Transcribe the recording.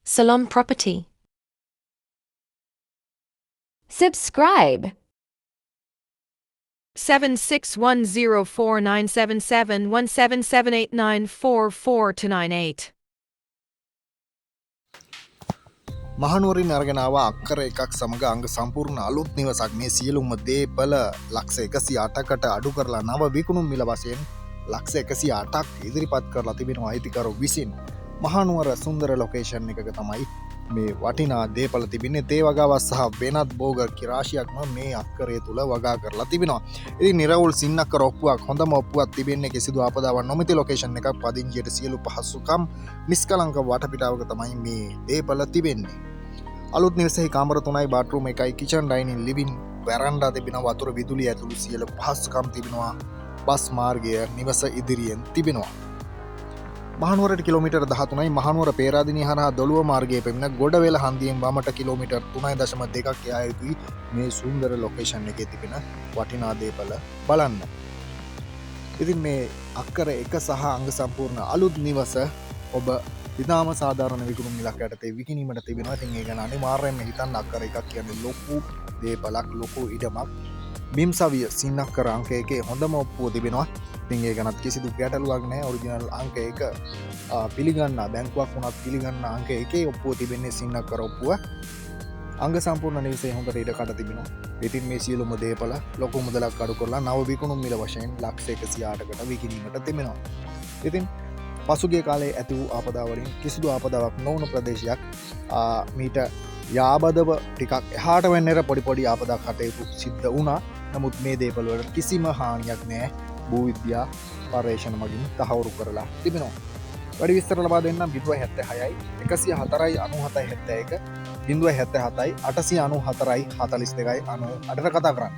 Salon Property. Subscribe. 761049771778944298. මහනුවරින් අරගෙන ආවා අක්කර එකක් සමග අංග සම්පූර්ණ අලුත් නිවසක්. මේ සියලුම දේපල ලක්ෂ 108කට අඩු කරලා නව විකුණුම් මිල වශයෙන් ලක්ෂ 108ක් ඉදිරිපත් කරලා තිබෙනවා අයිතිකරු විසින්. මහනුවර සුන්දර ලොකේෂන් එකක තමයි මේ වටිනා දේපල තිබෙන්නේ. තේ වගාවක් සහ වෙනත් භෝග කිරාශියක්ම මේ අක්කරය තුල වගා කරලා තිබෙනවා. ඉතින් නිරවුල් සින්නක්කර ඔප්පුවක් හොඳම ඔප්පුවක් තිබෙන්නේ කිසිදු ආපදාවක් නොමැති ලොකේෂන් එකක්. පදිංචියට සියලු පහසුකම් නිස්කලංක වටපිටාවක තමයි මේ දේපල තිබෙන්නේ. අලුත් නිවසෙහි කාමර 3යි බාත්රූම් 1යි කිචන් ඩයිනින් ලිවින් වැරන්ඩා තිබෙනවා. වතුර විදුලිය ඇතුළු සියලු පහසුකම් තිබෙනවා. බස් මාර්ගය නිවස ඉදිරියෙන් තිබෙනවා. මහනුවරට කිලෝමීටර් 13යි. මහනුවර පේරාදෙණිය හරහා දොළුව මාර්ගයේ පැමිණ ගොඩවැල හන්දියෙන් වමට කිලෝමීටර් 3.2ක් යා යුතුයි මේ සුන්දර ලොකේෂන් එකේ තිබෙන වටිනා දේපල බලන්න. ඉතින් මේ අක්කර 1 සහ අංග සම්පූර්ණ අලුත් නිවස ඔබ ඉතාම සාධාරණ විකුණුම් මිලක් යටතේ විකිණීමට තිබෙනවා. ඉතින් ඒ ගැන අනිවාර්යයෙන්ම හිතන්න. අක්කර 1 කියන්නේ ලොකු දේපලක්, ලොකු ඉඩමක්. බිම්සවිය සින්නක්කර අංක 1 හොඳම ඔප්පුව තිබෙනවා. ඉතින් ඒ ගැනත් කිසිදු ගැටලුවක් නැහැ. ඔරිජිනල් අංක 1 පිළිගන්න බැංකුවක් වුණත් පිළිගන්න අංක 1 ඔප්පුව තිබෙන්නේ සින්නක්කර ඔප්පුව. අංග සම්පූර්ණ නිවසේ හොඳට ඉඩ කඩ තිබෙනවා. ඉතින් මේ සියලුම දේපල ලොකු මුදලක් අඩු කරලා නව විකුණුම් මිල වශයෙන් ලක්ෂ 108කට විකිණීමට තිබෙනවා. ඉතින් පසුගිය කාලේ ඇති වූ ආපදාවලින් කිසිදු ආපදාවක් නොවුණු ප්‍රදේශයක් මීට යාබදව ටිකක් එහාට වෙන්නට පොඩි ආපදා කටයුතු සිද්ධ වුණා. නමුත් මේ දේපල වලට කිසිම හානියක් නැහැ. භූවිද්‍යා පර්යේෂණ මගින් තහවුරු කරලා තිබෙනවා. වැඩි විස්තර ලබා දෙන්නම් 076යි 104යි 9771 077යි 894යි 42යි 98ට කතා කරන්න.